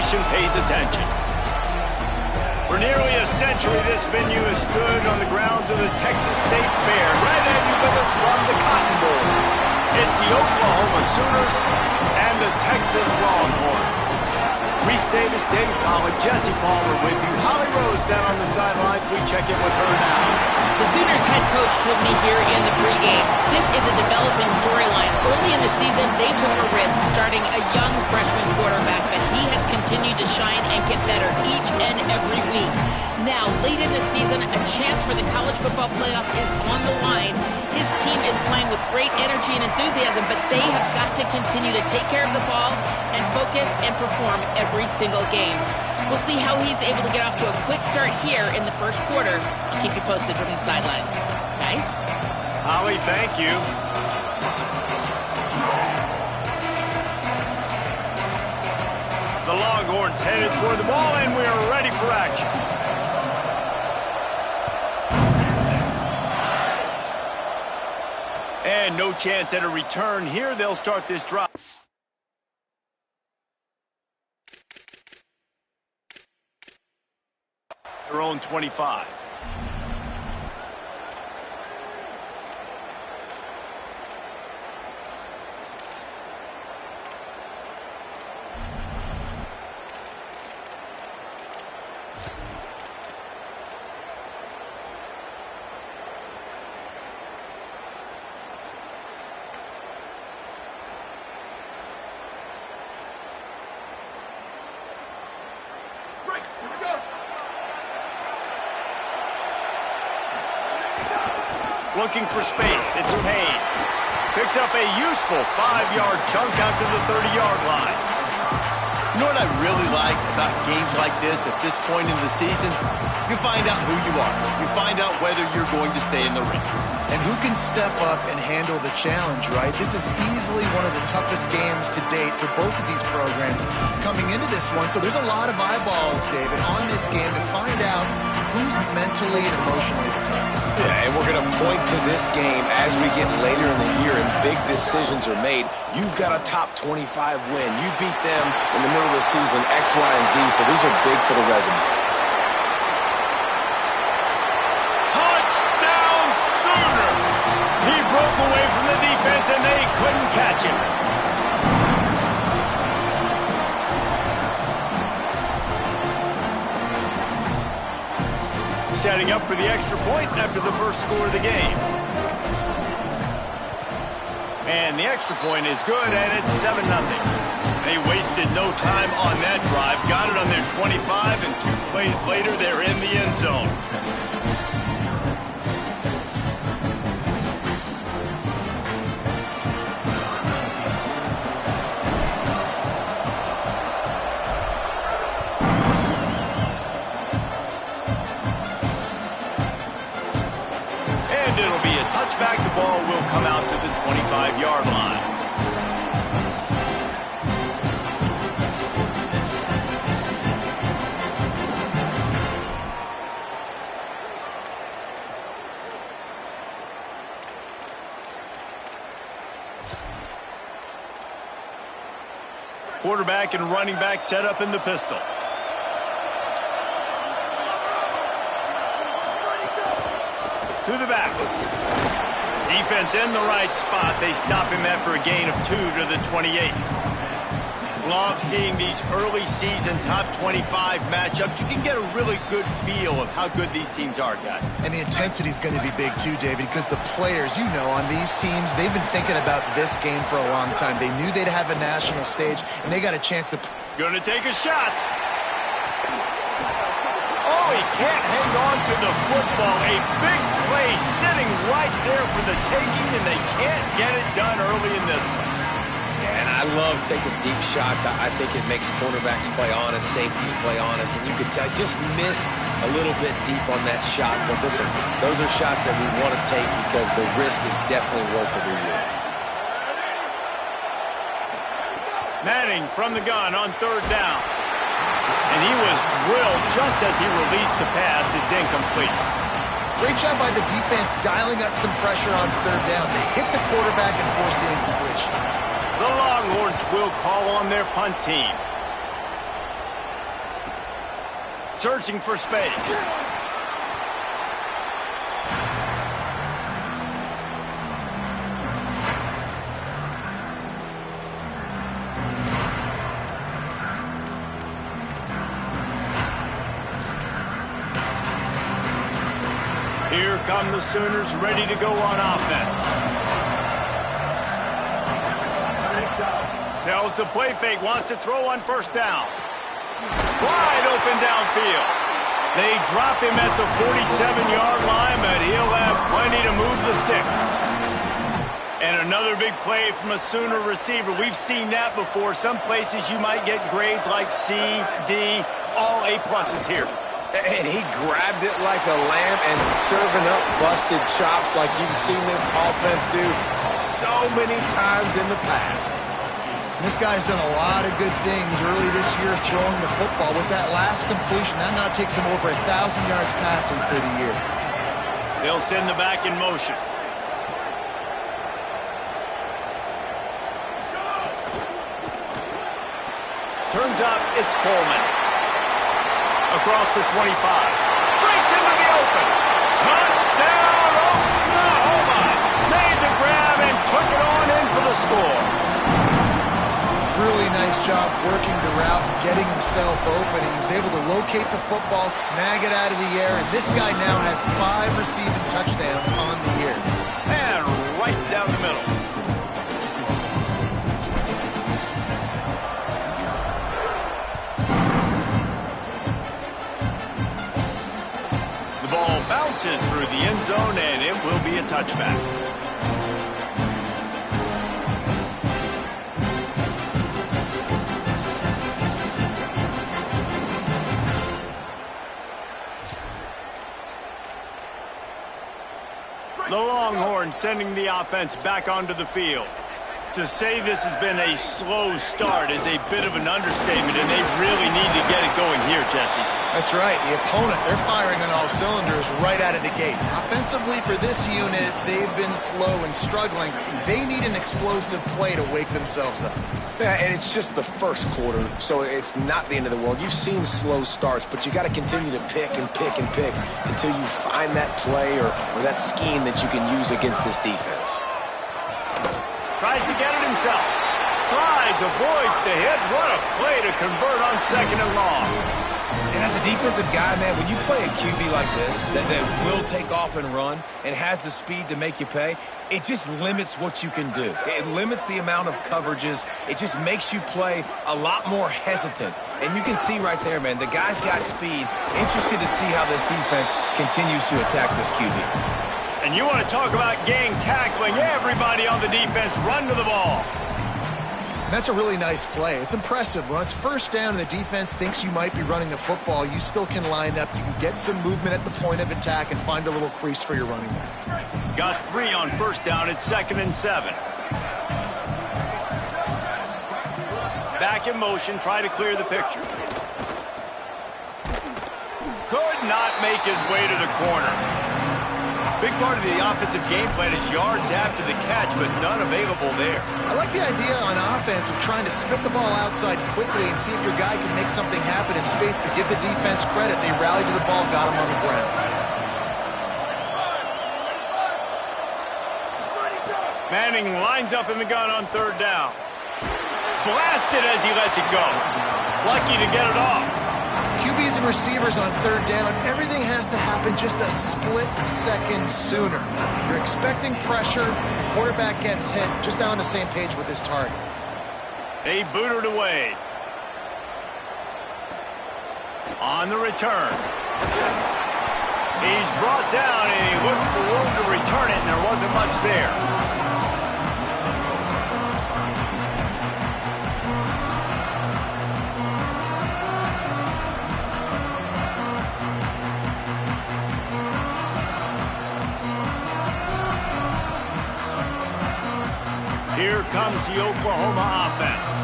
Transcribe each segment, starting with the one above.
nation pays attention. For nearly a century, this venue has stood on the grounds of the Texas State Fair, right as you with us from the Cotton Bowl. It's the Oklahoma Sooners and the Texas Longhorns. Reese Davis, David Pollack, Jesse Palmer with you. Holly Rose down on the sidelines. We check in with her now. The Sooners head coach told me here in the pregame, this is a developing storyline. Early in the season, they took a risk starting a young freshman quarterback, but he has continued to shine and get better each and every week. Now, late in the season, a chance for the college football playoff is on the line. His team is playing with great energy and enthusiasm, but they have got to continue to take care of the ball and focus and perform every single game. We'll see how he's able to get off to a quick start here in the first quarter. I'll keep you posted from the sidelines. Guys? Holly, thank you. The Longhorns headed toward the ball, and we are ready for action. And no chance at a return here. They'll start this drive. Their own 25. Looking for space, it's Payne. Picks up a useful 5-yard chunk out to the 30-yard line. You know what I really like about games like this at this point in the season? You find out who you are. You find out whether you're going to stay in the race. And who can step up and handle the challenge, right? This is easily one of the toughest games to date for both of these programs coming into this one. So there's a lot of eyeballs, David, on this game to find out who's mentally and emotionally the toughest. Yeah, and we're going to point to this game as we get later in the year and big decisions are made. You've got a top 25 win. You beat them in the middle of the season, X, Y, and Z, so these are big for the resume. Touchdown Sooners! He broke away from the defense and they couldn't catch him. Setting up for the extra point after the first score of the game. And the extra point is good, and it's 7-0. They wasted no time on that drive. Got it on their 25, and 2 plays later, they're in the end zone. It'll be a touchback. The ball will come out to the 25-yard line. Quarterback and running back set up in the pistol. To the back. Defense in the right spot. They stop him after a gain of 2 to the 28. Love seeing these early season top 25 matchups. You can get a really good feel of how good these teams are, guys. And the intensity is going to be big too, David, because the players, you know, on these teams, they've been thinking about this game for a long time. They knew they'd have a national stage, and they got a chance to... Gonna take a shot. Oh, he can't hang on to the football. A big play sitting right there for the taking, and they can't get it done early in this one. Yeah, and I love taking deep shots. I think it makes cornerbacks play honest, safeties play honest, and you could tell just missed a little bit deep on that shot. But listen, those are shots that we want to take because the risk is definitely worth the reward. Manning from the gun on 3rd down. And he was drilled just as he released the pass. It's incomplete. Great job by the defense dialing up some pressure on 3rd down. They hit the quarterback and forced the incompletion. The Longhorns will call on their punt team. searching for space. Here come the Sooners ready to go on offense. Tells the play fake, wants to throw on first down. Wide open downfield. They drop him at the 47-yard line, but he'll have plenty to move the sticks. And another big play from a Sooner receiver. We've seen that before. Some places you might get grades like C, D, all A-pluses here. And he grabbed it like a lamb and serving up busted chops like you've seen this offense do so many times in the past. This guy's done a lot of good things early this year throwing the football. With that last completion, that now takes him over 1,000 yards passing for the year. They'll send the back in motion. Turns up, it's Coleman. Across the 25. Breaks into the open. Touchdown, Oklahoma. Made the grab and took it on in for the score. Really nice job working the route and getting himself open. He was able to locate the football, snag it out of the air, and this guy now has 5 receiving touchdowns on the year. And right down the middle. The ball bounces through the end zone, and it will be a touchback. The Longhorns sending the offense back onto the field. To say this has been a slow start is a bit of an understatement, and they really need to get it going here, Jesse. That's right. The opponent, they're firing on all cylinders right out of the gate. Offensively, for this unit, they've been slow and struggling. They need an explosive play to wake themselves up. Yeah, and it's just the first quarter, so it's not the end of the world. You've seen slow starts, but you got to continue to pick and pick and pick until you find that play or that scheme that you can use against this defense. Tries to get it himself. Slides, avoids the hit. What a play to convert on second and long. And as a defensive guy, man, when you play a QB like this that will take off and run and has the speed to make you pay, it just limits what you can do. It limits the amount of coverages. It just makes you play a lot more hesitant. And you can see right there, man, the guy's got speed. Interested to see how this defense continues to attack this QB. And you want to talk about gang tackling. Everybody on the defense run to the ball. That's a really nice play. It's impressive. When it's first down and the defense thinks you might be running the football, you still can line up. You can get some movement at the point of attack and find a little crease for your running back. Got 3 on first down. It's 2nd and 7. Back in motion. Try to clear the picture. Could not make his way to the corner. Big part of the offensive game plan is yards after the catch, but none available there. I like the idea on offense of trying to spit the ball outside quickly and see if your guy can make something happen in space, but give the defense credit. They rallied to the ball, got him on the ground. Manning lines up in the gun on 3rd down. Blasted as he lets it go. Lucky to get it off. QBs and receivers on 3rd down, everything has to happen just a split second sooner. You're expecting pressure, the quarterback gets hit, just not on the same page with his target. They boot it away. On the return. He's brought down and he looked for room to return it, and there wasn't much there. Here comes the Oklahoma offense.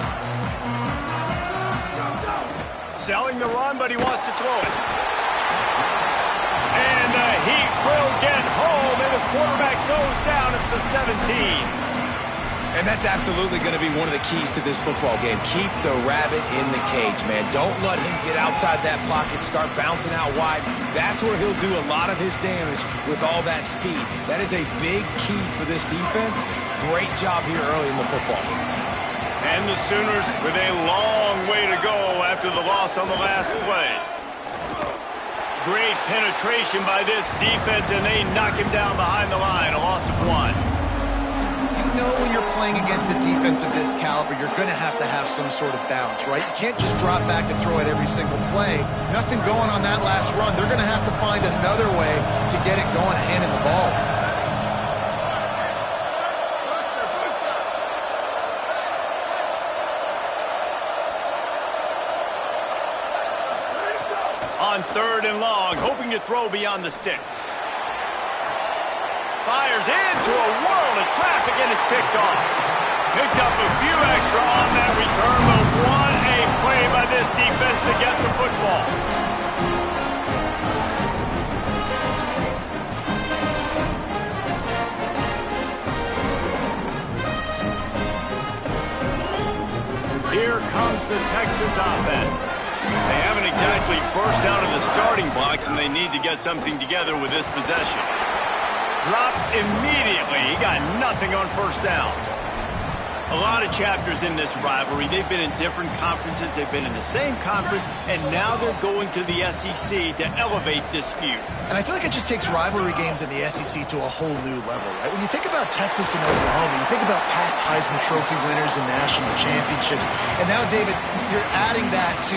Selling the run, but he wants to throw it. And the heat will get home, and the quarterback goes down at the 17. And that's absolutely going to be one of the keys to this football game. Keep the rabbit in the cage, man. Don't let him get outside that pocket, start bouncing out wide. That's where he'll do a lot of his damage with all that speed. That is a big key for this defense. Great job here early in the football game. And the Sooners with a long way to go after the loss on the last play. Great penetration by this defense, and they knock him down behind the line, a loss of 1. You know when you're playing against a defense of this caliber, you're going to have some sort of balance, right? You can't just drop back and throw it every single play. Nothing going on that last run. They're going to have to find another way to get it going, handing the ball. On 3rd and long, hoping to throw beyond the sticks. Fires into a world of traffic, and it's picked off. Picked up a few extra on that return, but what a play by this defense to get the football. Here comes the Texas offense. They haven't exactly burst out of the starting blocks, and they need to get something together with this possession. Dropped immediately. He got nothing on 1st down. A lot of chapters in this rivalry. They've been in different conferences. They've been in the same conference, and now they're going to the SEC to elevate this feud. And I feel like it just takes rivalry games in the SEC to a whole new level, right? When you think about Texas and Oklahoma, you think about past Heisman Trophy winners and national championships. And now, David, you're adding that to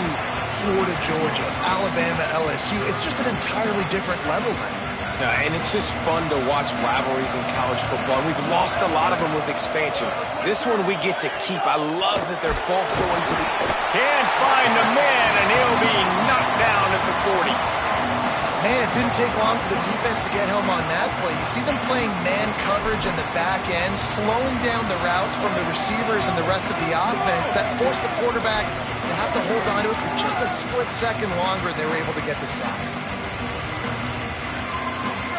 Florida, Georgia, Alabama, LSU. It's just an entirely different level now. And it's just fun to watch rivalries in college football. And we've lost a lot of them with expansion. This one we get to keep. I love that they're both going to the... Can't find the man, and he'll be knocked down at the 40. Man, it didn't take long for the defense to get home on that play. You see them playing man coverage in the back end, slowing down the routes from the receivers and the rest of the offense. That forced the quarterback to have to hold on to it for just a split second longer, and they were able to get the sack.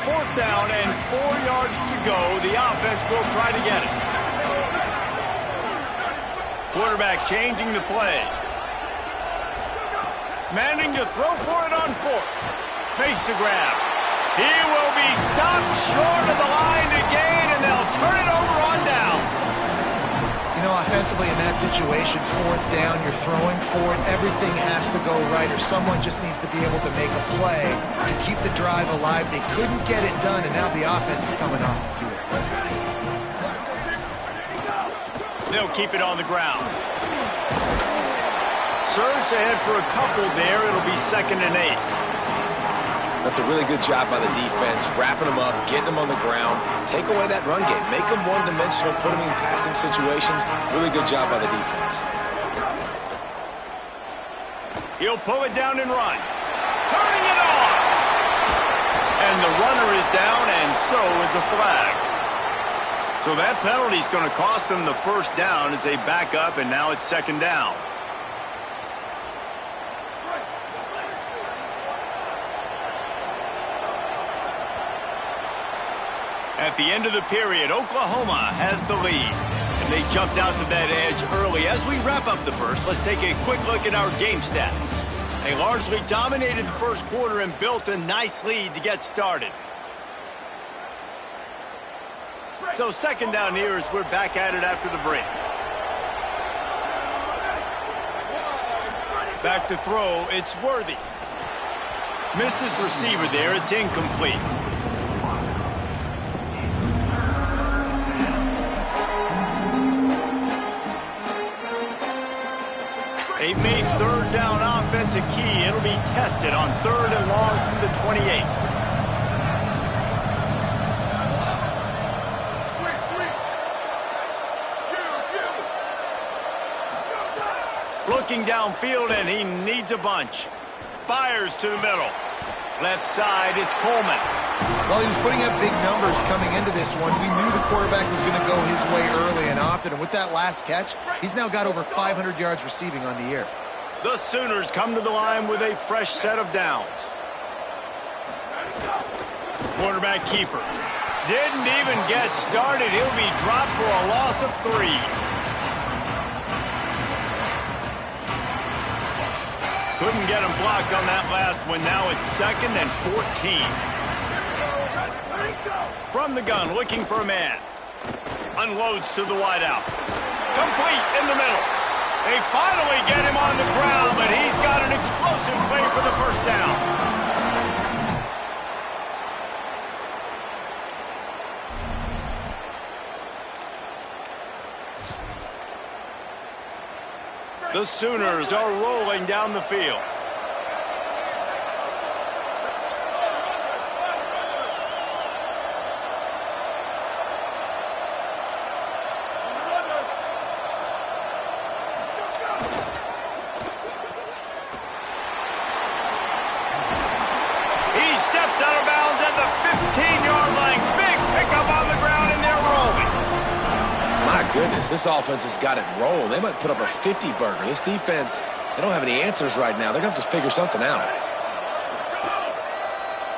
4th down and 4 yards to go. The offense will try to get it. Quarterback changing the play. Manning to throw for it on 4th. Makes the grab. He will be stopped short of the line to gain, and they'll turn it over on downs. You know, offensively in that situation, 4th down, you're throwing for it. Everything has to go right, or someone just needs to be able to make a play to keep the drive alive. They couldn't get it done, and now the offense is coming off the field. They'll keep it on the ground. Surged ahead for a couple there. It'll be 2nd and 8. That's a really good job by the defense, wrapping them up, getting them on the ground, take away that run game, make them one-dimensional, put them in passing situations. Really good job by the defense. He'll pull it down and run. Turning it on! And the runner is down, and so is a flag. So that penalty is going to cost them the 1st down as they back up, and now it's 2nd down. At the end of the period, Oklahoma has the lead. And they jumped out to that edge early. As we wrap up the first, let's take a quick look at our game stats. They largely dominated the 1st quarter and built a nice lead to get started. So 2nd down here as we're back at it after the break. Back to throw, it's Worthy. Missed his receiver there, it's incomplete. They've made 3rd down offense a key. It'll be tested on 3rd and long from the 28. Looking downfield, and he needs a bunch. Fires to the middle. Left side is Coleman. Well, he was putting up big numbers coming into this one. We knew the quarterback was going to go his way early and often, and with that last catch, he's now got over 500 yards receiving on the year. The Sooners come to the line with a fresh set of downs. Quarterback keeper. Didn't even get started. He'll be dropped for a loss of 3. Couldn't get him blocked on that last one. Now it's 2nd and 14. From the gun, looking for a man. Unloads to the wideout. Complete in the middle. They finally get him on the ground, but he's got an explosive play for the first down. The Sooners are rolling down the field. He steps out of bounds at the 15-yard line. Big pickup on the ground, and they're rolling. My goodness, this offense has got it rolling. They might put up a 50-burger. This defense, they don't have any answers right now. They're going to have to figure something out.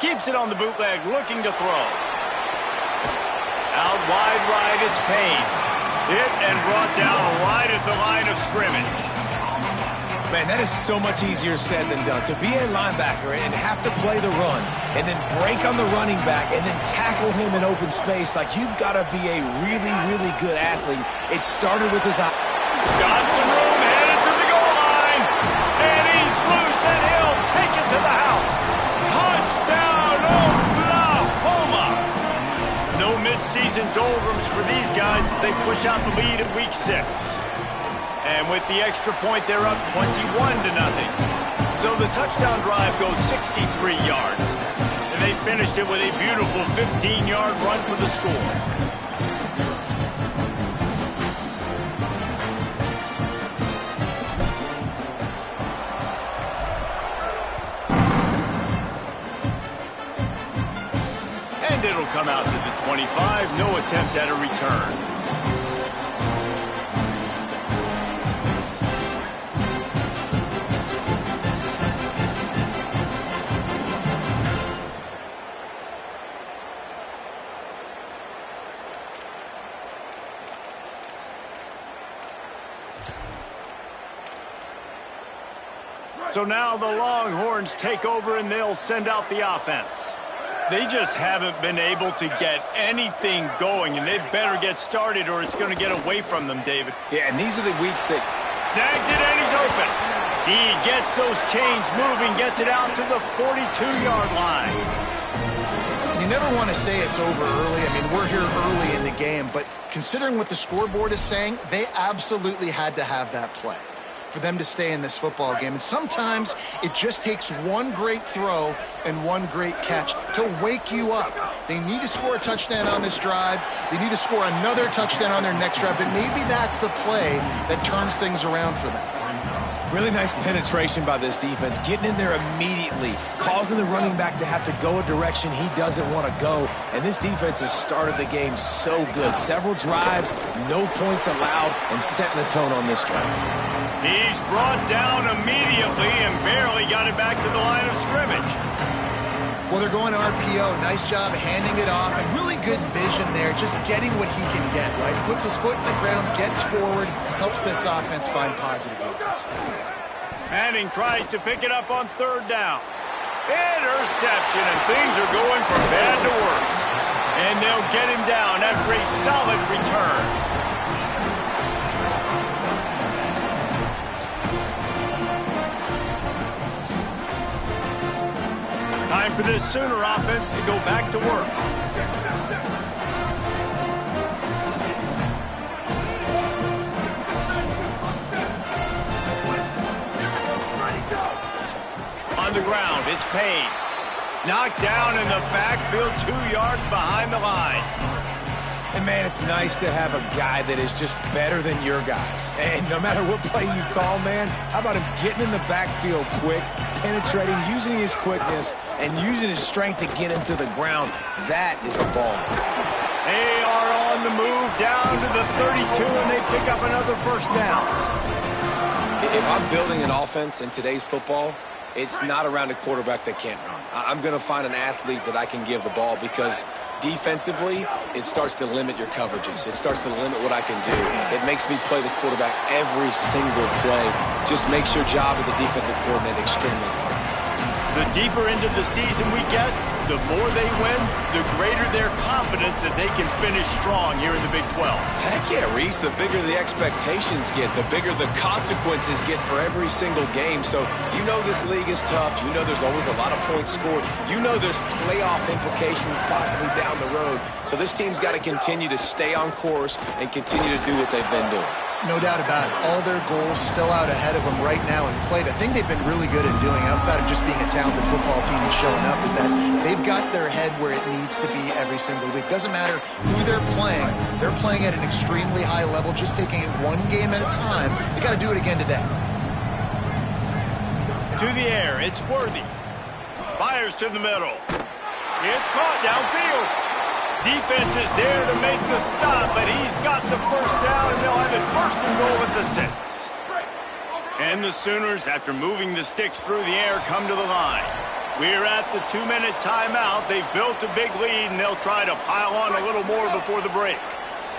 Keeps it on the bootleg, looking to throw. Out wide right, it's Payne. Hit and brought down right at the line of scrimmage. Man, that is so much easier said than done. To be a linebacker and have to play the run and then break on the running back and then tackle him in open space, like you've got to be a really, really good athlete. It started with his eye. Got some room, headed to the goal line. And he's loose, and he'll take it to the house. Touchdown, Oklahoma. No midseason doldrums for these guys as they push out the lead at week 6. And with the extra point, they're up 21-0. So the touchdown drive goes 63 yards. And they finished it with a beautiful 15-yard run for the score. And it'll come out to the 25. No attempt at a return. So now the Longhorns take over and they'll send out the offense. They just haven't been able to get anything going, and they better get started or it's going to get away from them, David. Yeah, and these are the weeks that... Snags it and he's open. He gets those chains moving, gets it out to the 42-yard line. You never want to say it's over early. I mean, we're here early in the game, but considering what the scoreboard is saying, they absolutely had to have that play for them to stay in this football game. And sometimes it just takes one great throw and one great catch to wake you up. They need to score a touchdown on this drive. They need to score another touchdown on their next drive. But maybe that's the play that turns things around for them. Really nice penetration by this defense, getting in there immediately, causing the running back to have to go a direction he doesn't want to go. And this defense has started the game so good. Several drives, no points allowed, and setting the tone on this drive. He's brought down immediately and barely got it back to the line of scrimmage. Well, they're going RPO. Nice job handing it off, and really good vision there, just getting what he can get, right? Puts his foot in the ground, gets forward, helps this offense find positive offense. Manning tries to pick it up on 3rd down. Interception, and things are going from bad to worse. And they'll get him down after a solid return. Time for this Sooner offense to go back to work. On the ground, it's Payne. Knocked down in the backfield, 2 yards behind the line. And, man, it's nice to have a guy that is just better than your guys. And no matter what play you call, man, how about him getting in the backfield quick, penetrating, using his quickness, and using his strength to get him to the ground. That is a ball. They are on the move down to the 32, and they pick up another 1st down. If I'm building an offense in today's football, it's not around a quarterback that can't run. I'm going to find an athlete that I can give the ball because defensively, it starts to limit your coverages. It starts to limit what I can do. It makes me play the quarterback every single play. Just makes your job as a defensive coordinator extremely hard. The deeper into the season we get, the more they win, the greater their confidence that they can finish strong here in the Big 12. Heck yeah, Reese. The bigger the expectations get, the bigger the consequences get for every single game. So you know this league is tough. You know there's always a lot of points scored. You know there's playoff implications possibly down the road. So this team's got to continue to stay on course and continue to do what they've been doing. No doubt about it. All their goals still out ahead of them right now in play. The thing they've been really good at doing, outside of just being a talented football team and showing up, is that they've got their head where it needs to be every single week. Doesn't matter who they're playing at an extremely high level, just taking it one game at a time. They got to do it again today. To the air, it's Worthy. Fires to the middle. It's caught downfield. Defense is there to make the stop, but he's got the first down, and they'll have it first and goal at the 6. And the Sooners, after moving the sticks through the air, come to the line. We're at the 2-minute timeout. They've built a big lead, and they'll try to pile on a little more before the break.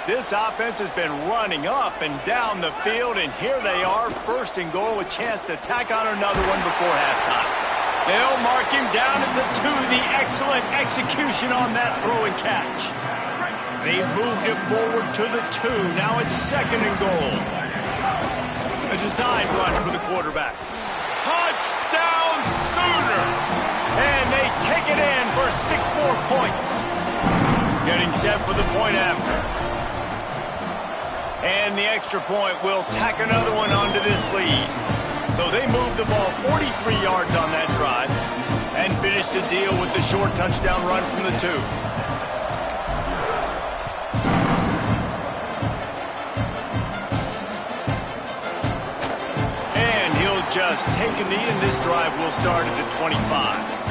This offense has been running up and down the field, and here they are, first and goal, a chance to tack on another one before halftime. They'll mark him down at the 2. The excellent execution on that throw and catch. They've moved it forward to the 2. Now it's second and goal. A design run for the quarterback. Touchdown Sooners! And they take it in for 6 more points. Getting set for the point after. And the extra point will tack another one onto this lead. So they move the ball 43 yards on that drive and finish the deal with the short touchdown run from the 2. And he'll just take a knee, and this drive will start at the 25.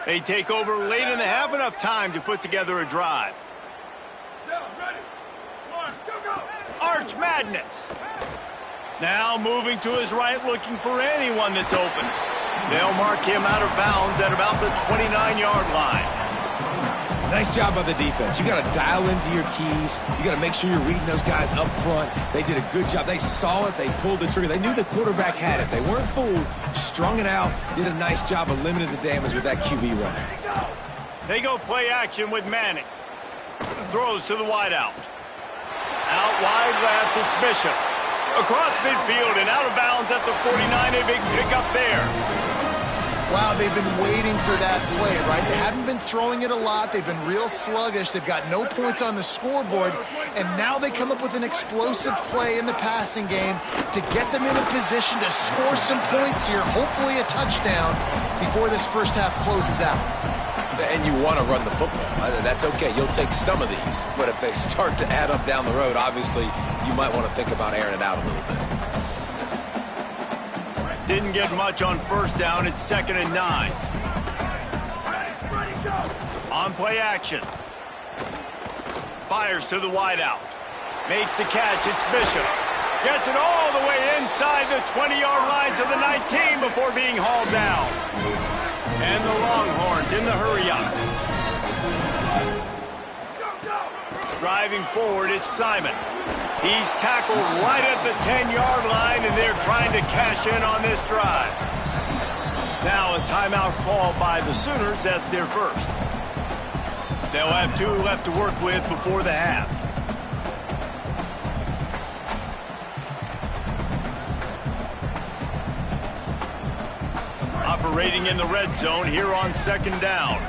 They take over late in the half, enough time to put together a drive. Arch Madness. Now moving to his right, looking for anyone that's open. They'll mark him out of bounds at about the 29-yard line. Nice job by the defense. You got to dial into your keys. You got to make sure you're reading those guys up front. They did a good job. They saw it. They pulled the trigger. They knew the quarterback had it. They weren't fooled. Strung it out. Did a nice job of limiting the damage with that QB run. They go play action with Manning. Throws to the wideout. Out wide left, it's Bishop. Across midfield and out of bounds at the 49. A big pickup there. Wow, they've been waiting for that play, right? They haven't been throwing it a lot. They've been real sluggish. They've got no points on the scoreboard. And now they come up with an explosive play in the passing game to get them in a position to score some points here, hopefully a touchdown, before this first half closes out. And you want to run the football. That's okay. You'll take some of these. But if they start to add up down the road, obviously, you might want to think about airing it out a little bit. Didn't get much on first down. It's 2nd and 9. On play action. Fires to the wideout. Makes the catch. It's Bishop. Gets it all the way inside the 20-yard line to the 19 before being hauled down. And the Longhorns in the hurry-up. Driving forward, it's Simon. He's tackled right at the 10-yard line, and they're trying to cash in on this drive. Now a timeout call by the Sooners. That's their first. They'll have 2 left to work with before the half. Operating in the red zone here on 2nd down.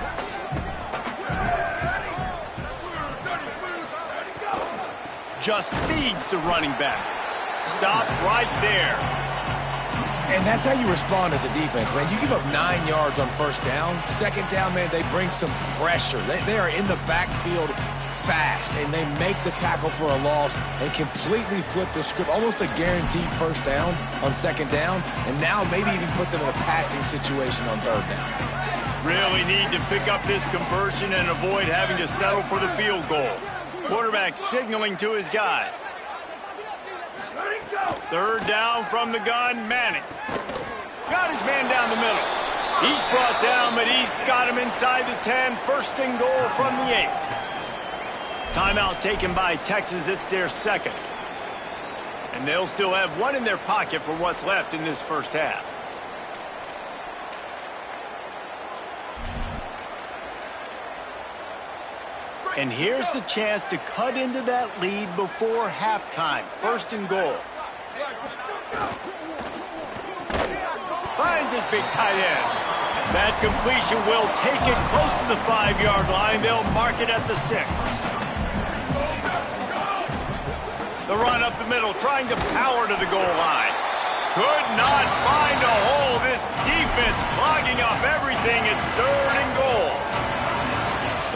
Just feeds the running back. Stopped right there. And that's how you respond as a defense, man. You give up 9 yards on first down. 2nd down, man, they bring some pressure. They are in the backfield fast, and they make the tackle for a loss and completely flip the script, almost a guaranteed first down on second down, and now maybe even put them in a passing situation on third down. Really need to pick up this conversion and avoid having to settle for the field goal. Quarterback signaling to his guys. Third down from the gun, Manning. Got his man down the middle. He's brought down, but he's got him inside the 10. First and goal from the 8. Timeout taken by Texas. It's their second. And they'll still have one in their pocket for what's left in this first half. And here's the chance to cut into that lead before halftime. First and goal. Finds his big tight end. That completion will take it close to the 5-yard line. They'll mark it at the 6. The run up the middle, trying to power to the goal line. Could not find a hole. This defense clogging up everything. It's third and goal.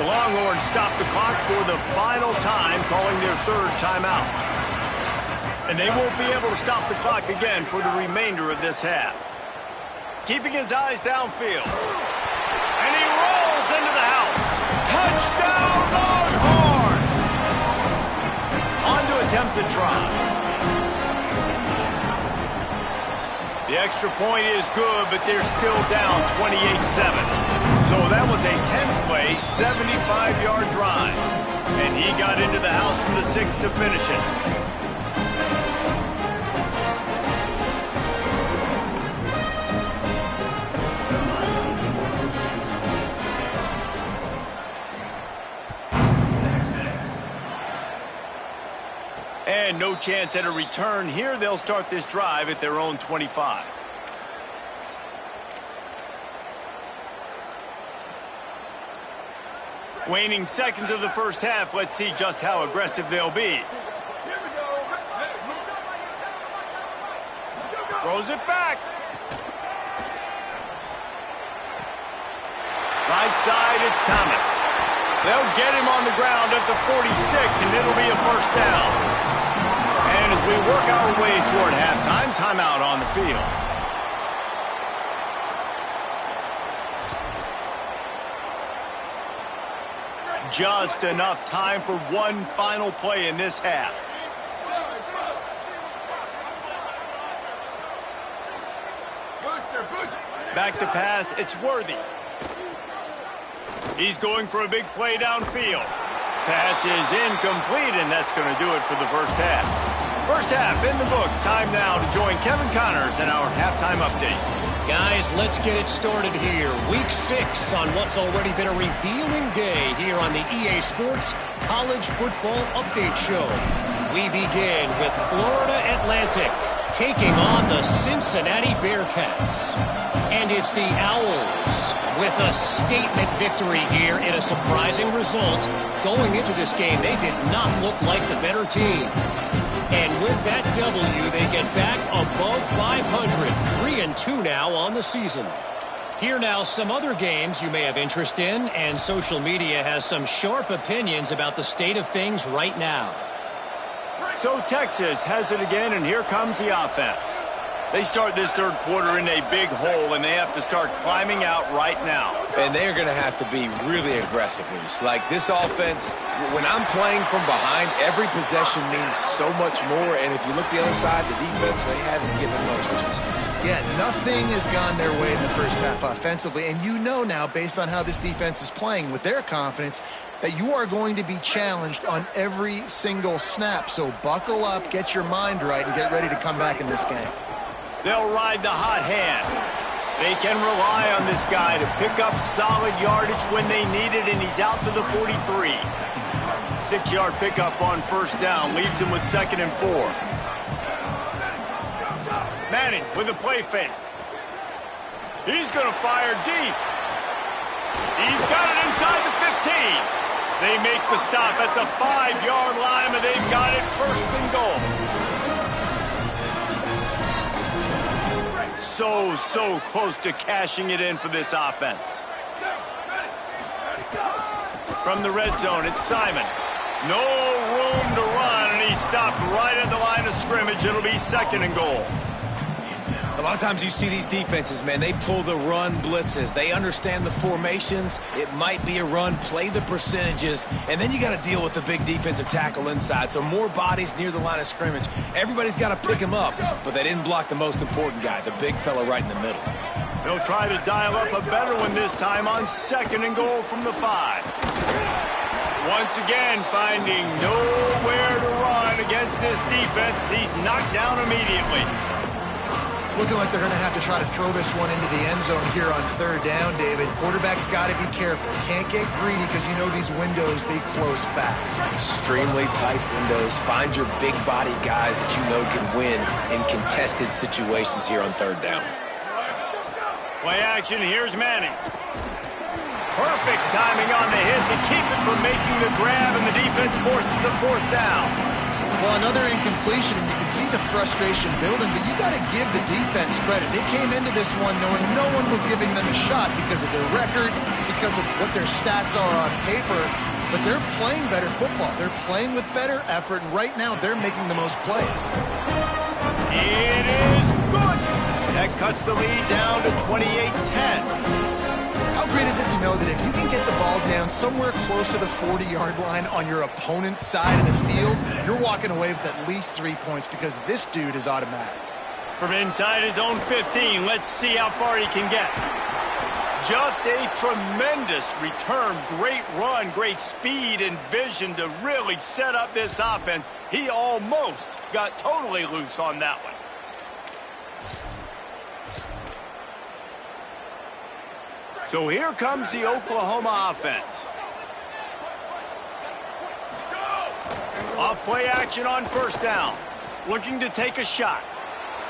The Longhorns stop the clock for the final time, calling their third timeout. And they won't be able to stop the clock again for the remainder of this half. Keeping his eyes downfield. And he rolls into the house. Touchdown, Longhorns! On to attempt the try. The extra point is good, but they're still down 28-7. So that was a 10-play, 75-yard drive. And he got into the house from the 6 to finish it. And no chance at a return here. They'll start this drive at their own 25. Waning seconds of the first half. Let's see just how aggressive they'll be. Throws it back. Right side, it's Thomas. They'll get him on the ground at the 46, and it'll be a first down. And as we work our way toward halftime, timeout on the field. Just enough time for one final play in this half. Back to pass, it's Worthy. He's going for a big play downfield. Pass is incomplete, and that's going to do it for the first half. First half in the books. Time now to join Kevin Connors in our halftime update. Guys, let's get it started here. Week 6 on what's already been a revealing day here on the EA Sports College Football Update Show. We begin with Florida Atlantic taking on the Cincinnati Bearcats. And it's the Owls with a statement victory here in a surprising result. Going into this game, they did not look like the better team. And with that W, they get back above 500, 3-2 now on the season. Here now, some other games you may have interest in, and social media has some sharp opinions about the state of things right now. So Texas has it again, and here comes the offense. They start this third quarter in a big hole, and they have to start climbing out right now. And they're going to have to be really aggressive, Reese. Like this offense, when I'm playing from behind, every possession means so much more. And if you look the other side, the defense, they haven't given much resistance. Yeah, nothing has gone their way in the first half offensively. And you know now, based on how this defense is playing with their confidence, that you are going to be challenged on every single snap. So buckle up, get your mind right, and get ready to come back in this game. They'll ride the hot hand. They can rely on this guy to pick up solid yardage when they need it, and he's out to the 43. 6-yard pickup on first down leaves him with 2nd and 4. Manning with a play fake. He's going to fire deep. He's got it inside the 15. They make the stop at the 5-yard line, and they've got it first and goal. So close to cashing it in for this offense. From the red zone, it's Simon. No room to run, and he stopped right at the line of scrimmage. It'll be 2nd and goal. A lot of times you see these defenses, man, they pull the run blitzes. They understand the formations. It might be a run, play the percentages, and then you got to deal with the big defensive tackle inside. So more bodies near the line of scrimmage. Everybody's got to pick him up, but they didn't block the most important guy, the big fella right in the middle. He'll try to dial up a better one this time on 2nd and goal from the 5. Once again, finding nowhere to run against this defense. He's knocked down immediately. It's looking like they're going to have to try to throw this one into the end zone here on 3rd down, David. Quarterback's got to be careful. Can't get greedy because you know these windows, they close fast. Extremely tight windows. Find your big body guys that you know can win in contested situations here on 3rd down. Play action, here's Manning. Perfect timing on the hit to keep it from making the grab, and the defense forces a 4th down. Well, another incompletion, and you can see the frustration building, but you got to give the defense credit. They came into this one knowing no one was giving them a shot because of their record, because of what their stats are on paper, but they're playing better football. They're playing with better effort, and right now they're making the most plays. It is good. That cuts the lead down to 28-10. How great is it to know that if you can get the ball down somewhere close to the 40-yard line on your opponent's side of the field, you're walking away with at least 3 points because this dude is automatic. From inside his own 15, let's see how far he can get. Just a tremendous return, great run, great speed and vision to really set up this offense. He almost got totally loose on that one. So here comes the Oklahoma offense. Off play action on 1st down. Looking to take a shot.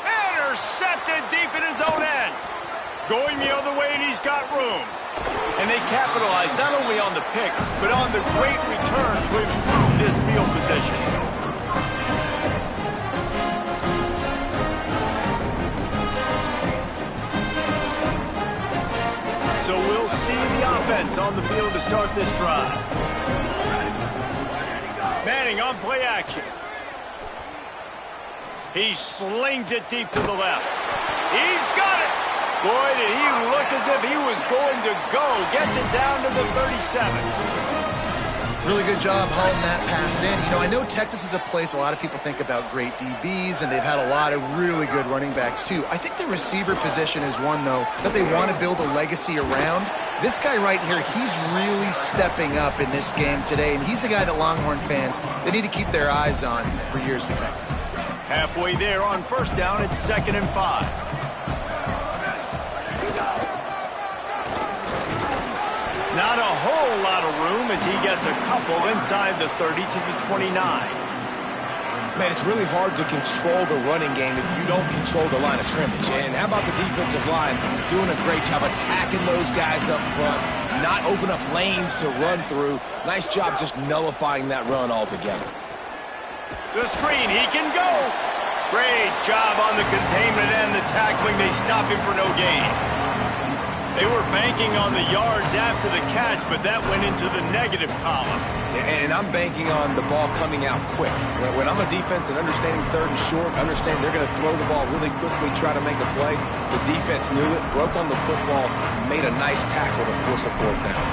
Intercepted deep in his own end. Going the other way, and he's got room. And they capitalize not only on the pick, but on the great return to improve this field position. So we'll see the offense on the field to start this drive. Manning on play action. He slings it deep to the left. He's got it. Boy, did he look as if he was going to go. Gets it down to the 37. Really good job hauling that pass in. You know, I know Texas is a place a lot of people think about great DBs, and they've had a lot of really good running backs, too. I think the receiver position is one, though, that they want to build a legacy around. This guy right here, he's really stepping up in this game today, and he's the guy that Longhorn fans, they need to keep their eyes on for years to come. Halfway there on 1st down, it's 2nd and 5. Not a whole lot of room as he gets a couple inside the 30 to the 29. Man, it's really hard to control the running game if you don't control the line of scrimmage. And how about the defensive line doing a great job attacking those guys up front, not open up lanes to run through. Nice job just nullifying that run altogether. The screen, he can go. Great job on the containment and the tackling. They stop him for no gain. They were banking on the yards after the catch, but that went into the negative column. And I'm banking on the ball coming out quick. When I'm a defense and understanding 3rd and short, understand they're going to throw the ball really quickly, try to make a play. The defense knew it, broke on the football, made a nice tackle to force a 4th down.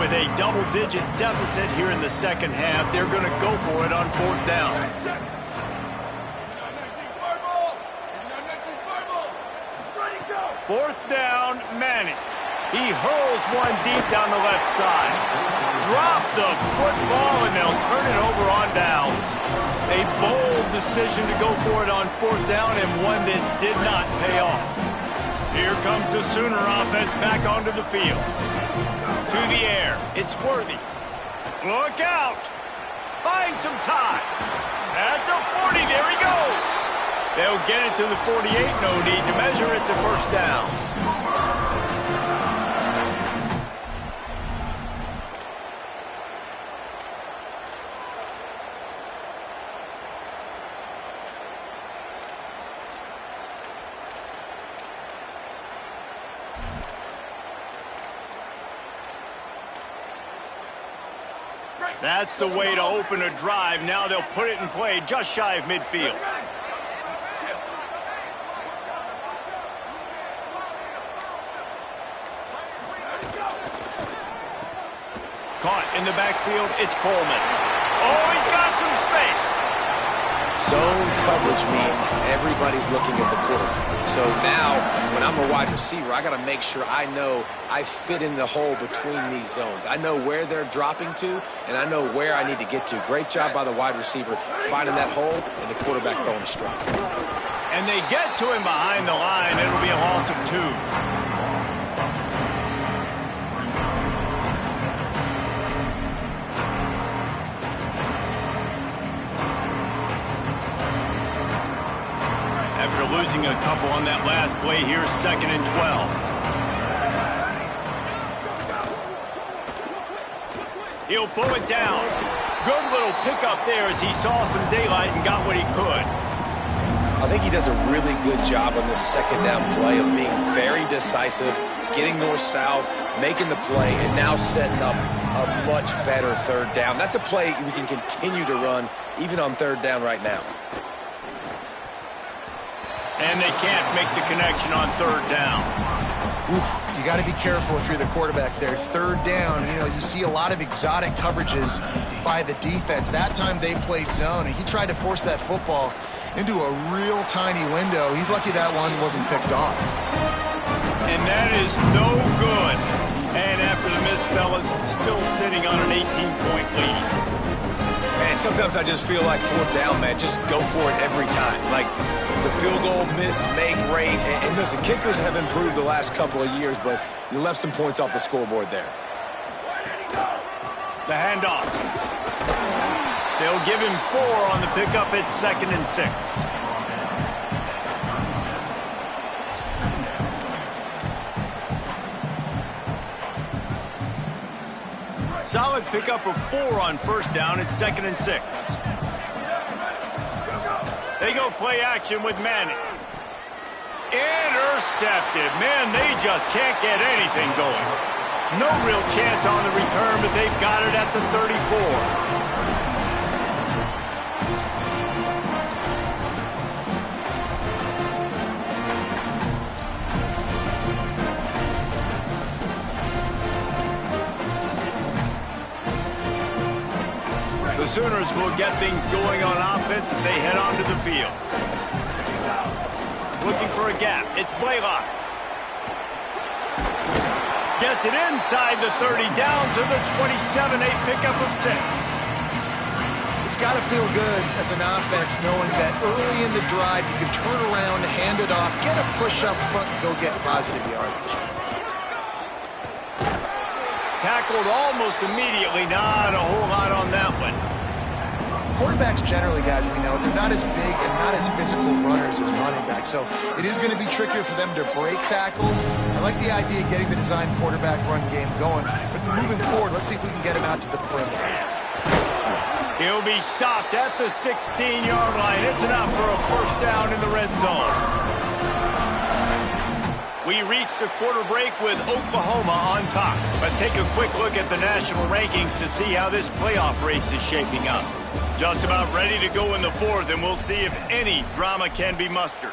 With a double-digit deficit here in the 2nd half, they're going to go for it on 4th down. 4th down, Manning. He hurls one deep down the left side. Drop the football, and they'll turn it over on downs. A bold decision to go for it on 4th down, and one that did not pay off. Here comes the Sooner offense back onto the field. To the air, it's Worthy. Look out! Buying some time. At the 40, there he goes. They'll get it to the 48, no need to measure. It's a 1st down. That's the way to open a drive. Now they'll put it in play just shy of midfield. Caught in the backfield, it's Coleman. Oh, he's got some space. Zone coverage means everybody's looking at the quarterback. So now, when I'm a wide receiver, I got to make sure I know I fit in the hole between these zones. I know where they're dropping to, and I know where I need to get to. Great job by the wide receiver finding that hole, and the quarterback throwing a strike. And they get to him behind the line. It'll be a loss of 2. After losing a couple on that last play, here's 2nd and 12. He'll pull it down. Good little pickup there as he saw some daylight and got what he could. I think he does a really good job on this 2nd down play of being very decisive, getting north-south, making the play, and now setting up a much better 3rd down. That's a play we can continue to run even on 3rd down right now. And they can't make the connection on 3rd down. Oof, you got to be careful if you're the quarterback there. 3rd down, you see a lot of exotic coverages by the defense. That time they played zone, and he tried to force that football into a real tiny window. He's lucky that one wasn't picked off. And that is no good. And after the miss, fellas, still sitting on an 18-point lead. Man, sometimes I just feel like 4th down, man. Just go for it every time. Like the field goal miss, make rate. And listen, kickers have improved the last couple of years, but you left some points off the scoreboard there. The handoff. They'll give him 4 on the pickup. It's 2nd and 6. Solid pickup of 4 on 1st down. It's 2nd and 6. They go play action with Manning. Intercepted. Man, they just can't get anything going. No real chance on the return, but they've got it at the 34. The Sooners will get things going on offense as they head onto the field. Looking for a gap. It's Blaylock. Gets it inside the 30, down to the 27, a pickup of 6. It's got to feel good as an offense knowing that early in the drive you can turn around, hand it off, get a push up front, and go get positive yardage. Tackled almost immediately. Not a whole lot on that one. Quarterbacks generally, guys, we know, they're not as big and not as physical runners as running backs, so it is going to be trickier for them to break tackles. I like the idea of getting the design quarterback run game going, but moving forward, let's see if we can get him out to the perimeter. He'll be stopped at the 16-yard line. It's enough for a 1st down in the red zone. We reach the quarter break with Oklahoma on top. Let's take a quick look at the national rankings to see how this playoff race is shaping up. Just about ready to go in the 4th, and we'll see if any drama can be mustered.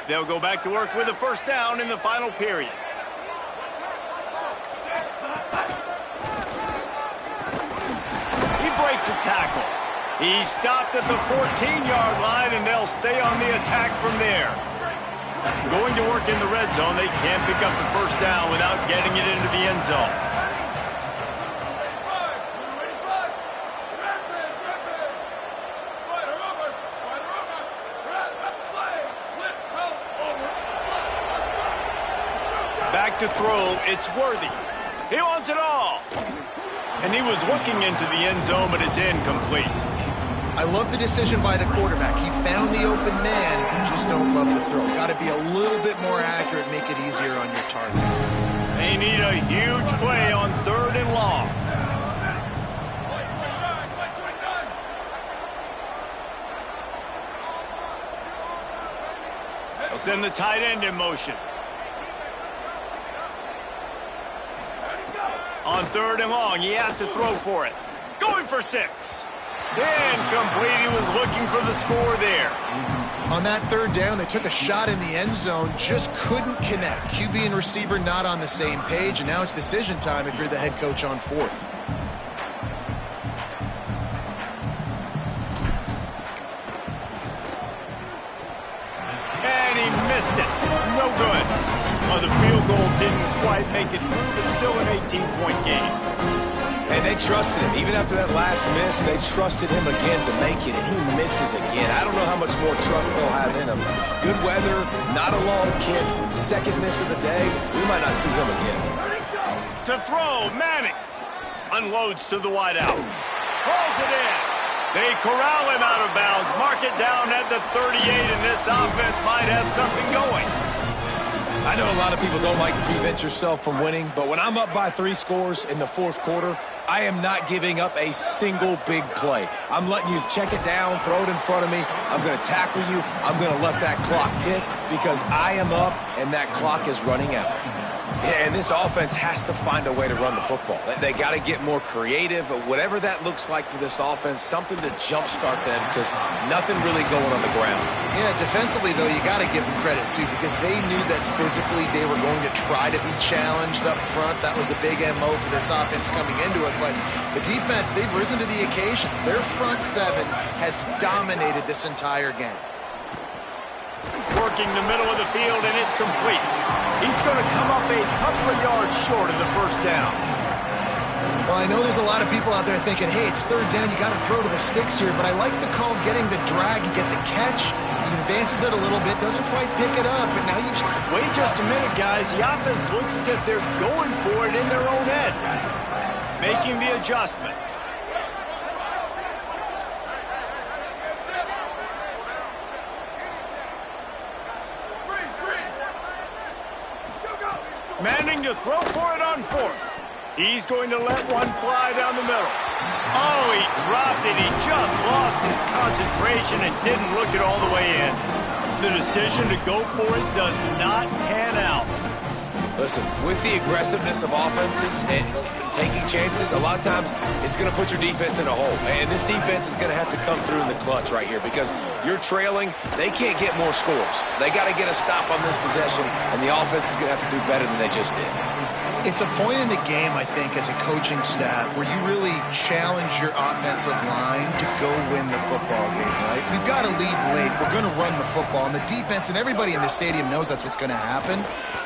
They'll go back to work with a 1st down in the final period. He breaks a tackle. He's stopped at the 14-yard line, and they'll stay on the attack from there. Going to work in the red zone, they can't pick up the 1st down without getting it into the end zone. Back to throw, it's Worthy. He wants it all. And he was looking into the end zone, but it's incomplete. I love the decision by the quarterback. He found the open man, just don't love the throw. Got to be a little bit more accurate, make it easier on your target. They need a huge play on 3rd and long. send the tight end in motion. On 3rd and long, he has to throw for it. Going for 6. Incomplete. He was looking for the score there. On that 3rd down, they took a shot in the end zone, just couldn't connect. QB and receiver not on the same page, and now it's decision time if you're the head coach on 4th. And he missed it. No good. Well, the field goal didn't quite make it through, but still an 18-point game. And they trusted him. Even after that last miss, they trusted him again to make it, and he misses again. I don't know how much more trust they'll have in him. Good weather, not a long kick, 2nd miss of the day. We might not see him again. To throw, Manning. Unloads to the wideout. Hauls it in. They corral him out of bounds. Mark it down at the 38, and this offense might have something going. I know a lot of people don't like to prevent yourself from winning, but when I'm up by 3 scores in the 4th quarter, I am not giving up a single big play. I'm letting you check it down, throw it in front of me. I'm going to tackle you. I'm going to let that clock tick because I am up and that clock is running out. Yeah, and this offense has to find a way to run the football. They got to get more creative, but whatever that looks like for this offense, something to jumpstart them because nothing really going on the ground. Yeah, defensively, though, you got to give them credit, too, because they knew that physically they were going to try to be challenged up front. That was a big MO for this offense coming into it, but the defense, they've risen to the occasion. Their front 7 has dominated this entire game. Working the middle of the field, and it's complete. He's going to come up a couple of yards short of the 1st down. Well, I know there's a lot of people out there thinking, hey, it's 3rd down, you got to throw to the sticks here, but I like the call getting the drag. You get the catch, he advances it a little bit, doesn't quite pick it up, but now you've... Wait just a minute, guys. The offense looks as if they're going for it in their own end. Making the adjustment. Manning to throw for it on 4th. He's going to let one fly down the middle. Oh, he dropped it. He just lost his concentration and didn't look it all the way in. The decision to go for it does not pan out. Listen, with the aggressiveness of offenses and taking chances, a lot of times it's going to put your defense in a hole. And this defense is going to have to come through in the clutch right here because you're trailing. They can't get more scores. They got to get a stop on this possession, and the offense is going to have to do better than they just did. It's a point in the game, I think, as a coaching staff where you really challenge your offensive line to go win the football game, right? We've got to lead late. We're going to run the football. And the defense and everybody in the stadium knows that's what's going to happen.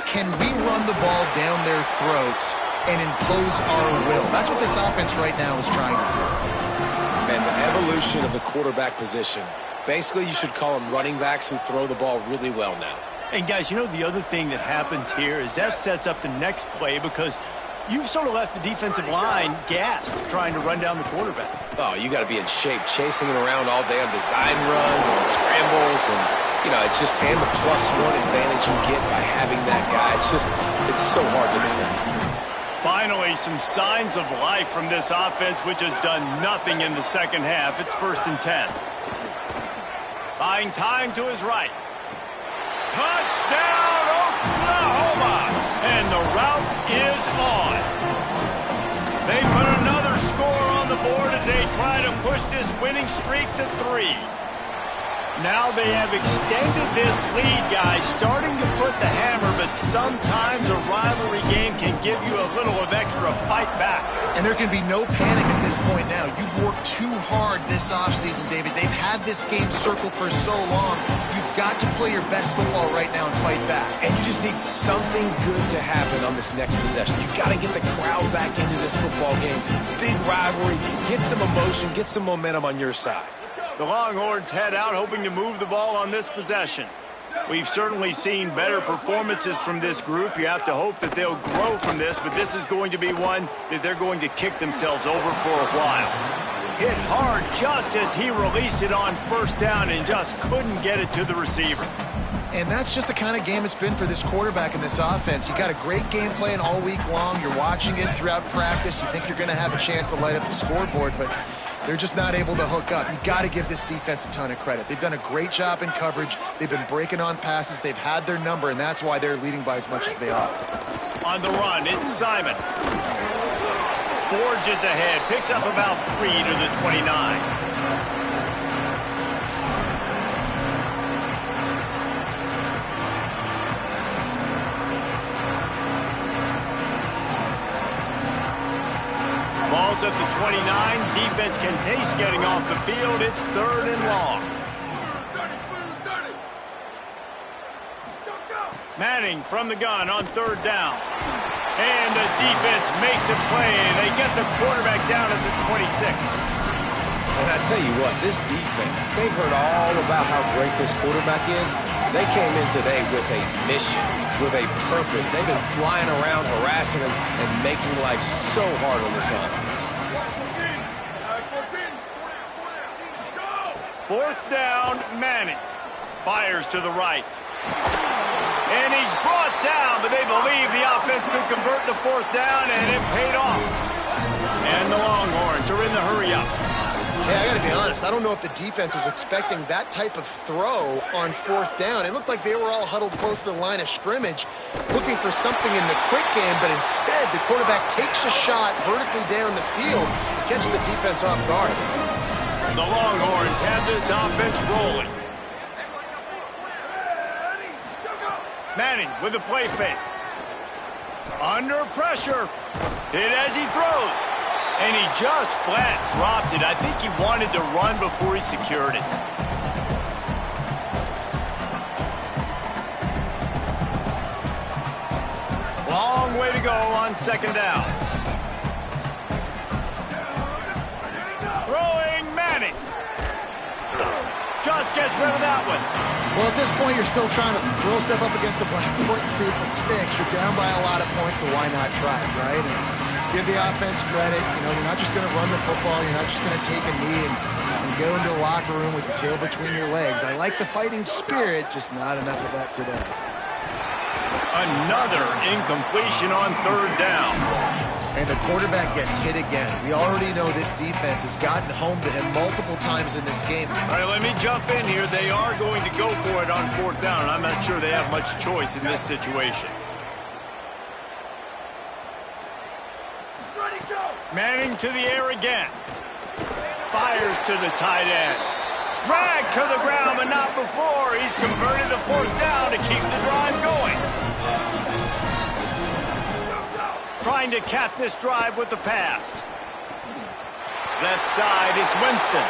Can we run the ball down their throats and impose our will? That's what this offense right now is trying to do. And the evolution of the quarterback position. Basically, you should call them running backs who throw the ball really well now. And guys, you know the other thing that happens here is that sets up the next play because you've sort of left the defensive line gassed trying to run down the quarterback. Oh, you got to be in shape, chasing him around all day on design runs, on scrambles, and, you know, it's just, and the +1 advantage you get by having that guy. It's so hard to defend. Finally, some signs of life from this offense, which has done nothing in the 2nd half. It's 1st and 10. Buying time to his right. Touchdown, Oklahoma! And the route is on. They put another score on the board as they try to push this winning streak to 3. Now they have extended this lead, guys, starting to put the hammer, but sometimes a rivalry game can give you a little of extra fight back. And there can be no panic at this point now. You've worked too hard this offseason, David. They've had this game circled for so long. You've got to play your best football right now and fight back. And you just need something good to happen on this next possession. You got to get the crowd back into this football game. Big rivalry. Get some emotion. Get some momentum on your side. The Longhorns head out hoping to move the ball on this possession. We've certainly seen better performances from this group. You have to hope that they'll grow from this, but this is going to be one that they're going to kick themselves over for a while. Hit hard just as he released it on 1st down and just couldn't get it to the receiver. And that's just the kind of game it's been for this quarterback and this offense. You got a great game plan all week long. You're watching it throughout practice. You think you're going to have a chance to light up the scoreboard, but They're just not able to hook up. You got to give this defense a ton of credit. They've done a great job in coverage. They've been breaking on passes. They've had their number, and that's why they're leading by as much as they are. On the run, it's Simon. Forges ahead, picks up about 3 to the 29. Ball's at the 29. Defense can taste getting off the field. It's 3rd and long. Manning from the gun on 3rd down. And the defense makes a play. They get the quarterback down at the 26. And I tell you what, this defense, they've heard all about how great this quarterback is. They came in today with a mission, with a purpose. They've been flying around, harassing him, and making life so hard on this offense. 4th down, Manning. Fires to the right. And he's brought down, but they believe the offense could convert the 4th down, and it paid off. And the Longhorns are in the hurry-up. Yeah, I got to be honest. I don't know if the defense was expecting that type of throw on 4th down. It looked like they were all huddled close to the line of scrimmage, looking for something in the quick game, but instead the quarterback takes a shot vertically down the field to catch the defense off guard. The Longhorns have this offense rolling. Manning with a play fake. Under pressure. Hit as he throws. And he just flat dropped it. I think he wanted to run before he secured it. Long way to go on 2nd down. Throwing Manning. Just gets rid of that one. Well, at this point, you're still trying to throw stuff up against the blackboard and see if it sticks. You're down by a lot of points, so why not try it, right? And give the offense credit. You know, you're not just going to run the football. You're not just going to take a knee and go into the locker room with your tail between your legs. I like the fighting spirit, just not enough of that today. Another incompletion on 3rd down. And the quarterback gets hit again. We already know this defense has gotten home to him multiple times in this game. All right, let me jump in here. They are going to go for it on 4th down. I'm not sure they have much choice in this situation. Manning to the air again. Fires to the tight end. Drag to the ground, but not before. He's converted the 4th down to keep the drive going. Trying to cap this drive with the pass. Left side is Winston.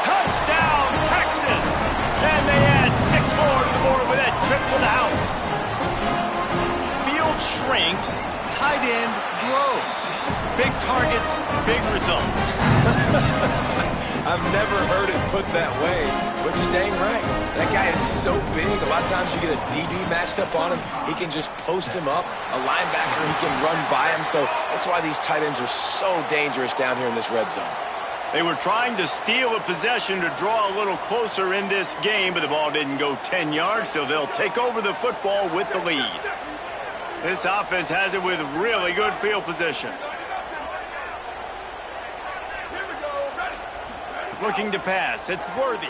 Touchdown, Texas! And they add 6 more to the board with that trip to the house. Field shrinks, tight end grows. Big targets, big results. I've never heard it put that way, but you're dang right. That guy is so big. A lot of times you get a DB matched up on him. He can just post him up. A linebacker, he can run by him. So that's why these tight ends are so dangerous down here in this red zone. They were trying to steal a possession to draw a little closer in this game, but the ball didn't go 10 yards, so they'll take over the football with the lead. This offense has it with really good field position. Looking to pass. It's Worthy.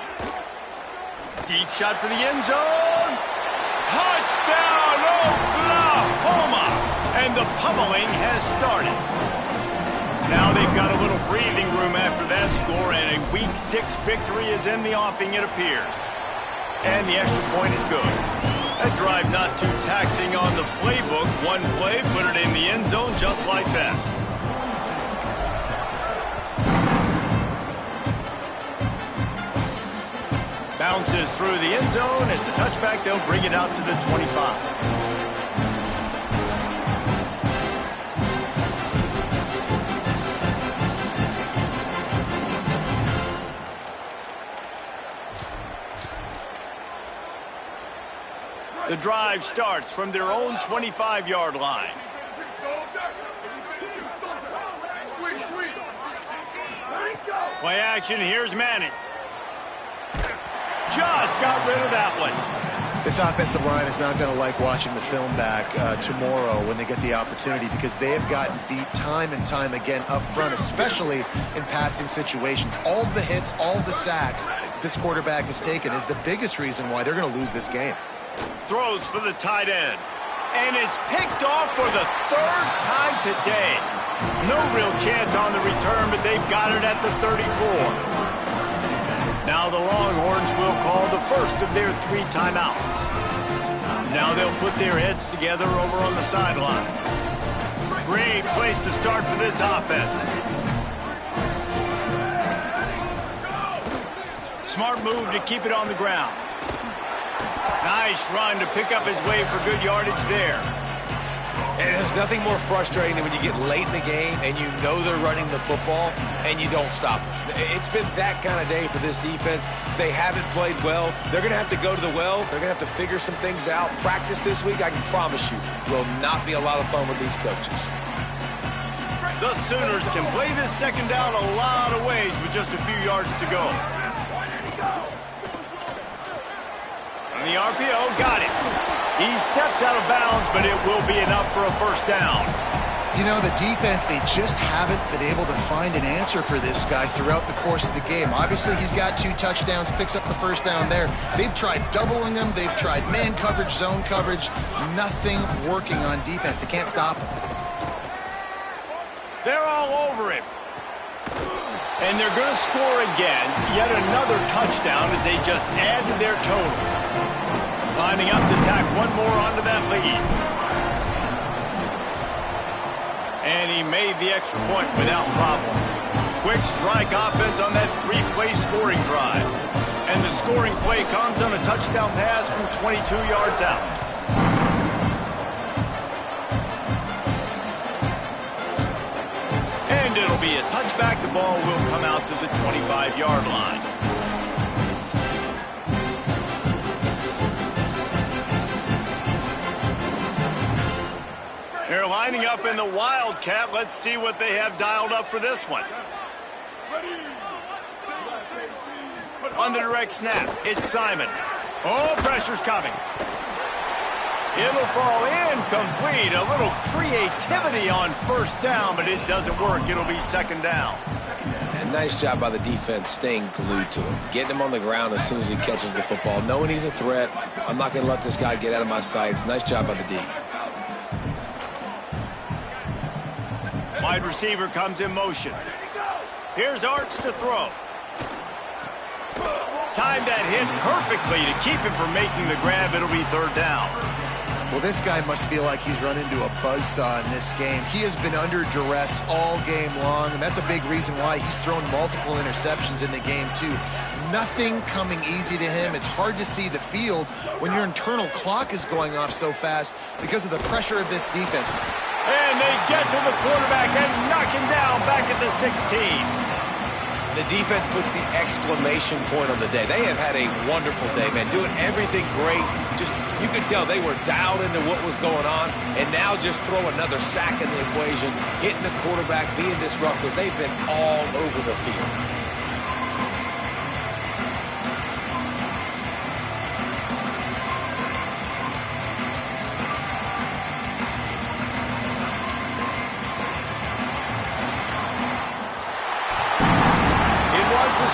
Deep shot for the end zone. Touchdown, Oklahoma! And the pummeling has started. Now they've got a little breathing room after that score, and a Week 6 victory is in the offing, it appears. And the extra point is good. That drive not too taxing on the playbook. One play, put it in the end zone just like that. Bounces through the end zone. It's a touchback. They'll bring it out to the 25. The drive starts from their own 25-yard line. Play action. Here's Manning. Just got rid of that one. This offensive line is not going to like watching the film back tomorrow when they get the opportunity, because they have gotten beat time and time again up front, especially in passing situations. All of the hits, all of the sacks this quarterback has taken is the biggest reason why they're going to lose this game. Throws for the tight end. And it's picked off for the third time today. No real chance on the return, but they've got it at the 34. Now the Longhorns will call the first of their 3 timeouts. Now they'll put their heads together over on the sideline. Great place to start for this offense. Smart move to keep it on the ground. Nice run to pick up his way for good yardage there. And there's nothing more frustrating than when you get late in the game and you know they're running the football and you don't stop them. It's been that kind of day for this defense. They haven't played well. They're going to have to go to the well. They're going to have to figure some things out. Practice this week, I can promise you, will not be a lot of fun with these coaches. The Sooners can play this second down a lot of ways with just a few yards to go. And the RPO got it. He steps out of bounds, but it will be enough for a first down. You know, the defense, they just haven't been able to find an answer for this guy throughout the course of the game. Obviously, he's got 2 touchdowns, picks up the first down there. They've tried doubling him. They've tried man coverage, zone coverage. Nothing working on defense. They can't stop him. They're all over him. And they're going to score again. Yet another touchdown as they just add to their total. Lining up to tack one more onto that lead. And he made the extra point without problem. Quick strike offense on that 3-play scoring drive. And the scoring play comes on a touchdown pass from 22 yards out. And it'll be a touchback. The ball will come out to the 25-yard line. They're lining up in the Wildcat. Let's see what they have dialed up for this one. On the direct snap, it's Simon. Oh, pressure's coming. It'll fall incomplete. A little creativity on first down, but it doesn't work. It'll be second down. And nice job by the defense staying glued to him. Getting him on the ground as soon as he catches the football. Knowing he's a threat, I'm not going to let this guy get out of my sights. Nice job by the D. Wide receiver comes in motion. Here's Arts to throw. Timed that hit perfectly to keep him from making the grab. It'll be third down. Well, this guy must feel like he's run into a buzzsaw in this game. He has been under duress all game long, and that's a big reason why he's thrown multiple interceptions in the game, too. Nothing coming easy to him. It's hard to see the field when your internal clock is going off so fast because of the pressure of this defense. And they get to the quarterback and knock him down back at the 16. The defense puts the exclamation point on the day. They have had a wonderful day, man, doing everything great. Just, you could tell they were dialed into what was going on, and now just throw another sack in the equation, hitting the quarterback, being disruptive. They've been all over the field.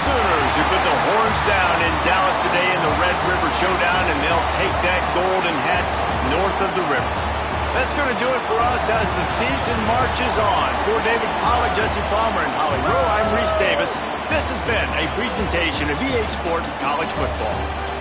Sooners who put the horns down in Dallas today in the Red River Showdown, and they'll take that golden hat north of the river. That's going to do it for us as the season marches on. For David Pollack, Jesse Palmer, and Holly Rowe, I'm Reese Davis. This has been a presentation of EA Sports College Football.